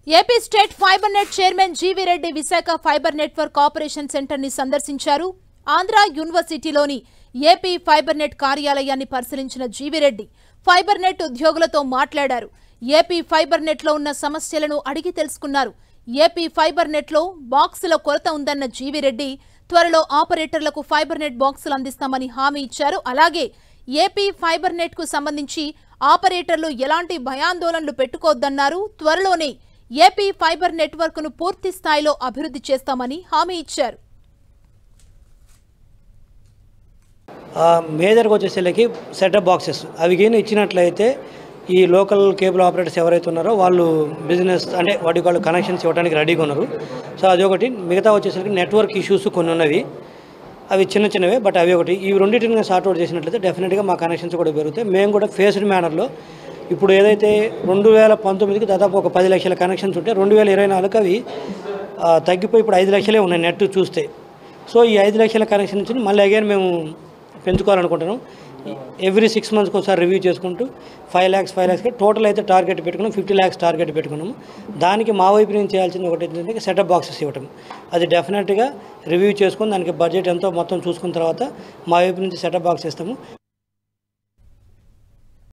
AP state fibre net chairman GV Reddy Visakha fibre network operation centre ని సందర్శించారు. Andhra యూనివర్సిటీలోని AP fibre net కార్యాలయాన్ని పరిశీలించిన GV Reddy fibre net ఉద్యోగులతో మాట్లాడారు. ఏపీ ఫైబర్ నెట్ లో ఉన్న సమస్యలను అడిగి తెలుసుకున్నారు. ఏపీ ఫైబర్ నెట్ లో బాక్సుల కొరత ఉందన్న జీవీ రెడ్డి త్వరలో ఆపరేటర్లకు ఫైబర్ నెట్ బాక్సులు అందిస్తామని హామీ ఇచ్చారు. అలాగే ఏపీ ఫైబర్ నెట్ కు సంబంధించి ఆపరేటర్లు ఎలాంటి భయాందోళనలు పెట్టుకోవద్దన్నారు. త్వరలోనే ఏపీ ఫైబర్ నెట్వర్క్ ను పూర్తి స్థాయిలో అభివృద్ధి చేస్తామని హామీ ఇచ్చారు. మేజర్గా వచ్చేసరికి సెటప్ బాక్సెస్ అవి కానీ ఇచ్చినట్లయితే ఈ లోకల్ కేబుల్ ఆపరేటర్స్ ఎవరైతే ఉన్నారో వాళ్ళు బిజినెస్ అంటే వాటికి వాళ్ళు కనెక్షన్స్ ఇవ్వడానికి రెడీగా ఉన్నారు. సో అది ఒకటి. మిగతా వచ్చేసరికి నెట్వర్క్ ఇష్యూస్ కొన్ని ఉన్నవి, అవి చిన్న చిన్నవే, బట్ అవి ఒకటి. ఈ రెండింటిని సార్ట్అవుట్ చేసినట్లయితే డెఫినెట్గా మా కనెక్షన్స్ కూడా పెరుగుతాయి. మేము కూడా ఫేస్డ్ మేనర్లో ఇప్పుడు ఏదైతే 2019కి దాదాపు ఒక 10 లక్షల కనెక్షన్స్ ఉంటే 2024కి అవి తగ్గిపోయి ఇప్పుడు 5 లక్షలే ఉన్నాయి నెట్ చూస్తే. సో ఈ 5 లక్షల కనెక్షన్ నుంచి మళ్ళీ అగైన్ మేము పెంచుకోవాలనుకుంటున్నాం. ఎవ్రీ 6 మంత్స్కి ఒకసారి రివ్యూ చేసుకుంటూ 5 lakhs టోటల్ అయితే టార్గెట్ పెట్టుకున్నాం. 50 lakhs టార్గెట్ పెట్టుకున్నాము. దానికి మా వైపు నుంచి చేయాల్సింది ఒకటి ఏంటంటే సెటప్ బాక్సెస్ ఇవ్వటం. అది డెఫినెట్గా రివ్యూ చేసుకుని దానికి బడ్జెట్ ఎంతో మొత్తం చూసుకున్న తర్వాత మా వైపు నుంచి సెటప్ బాక్స్ ఇస్తాము.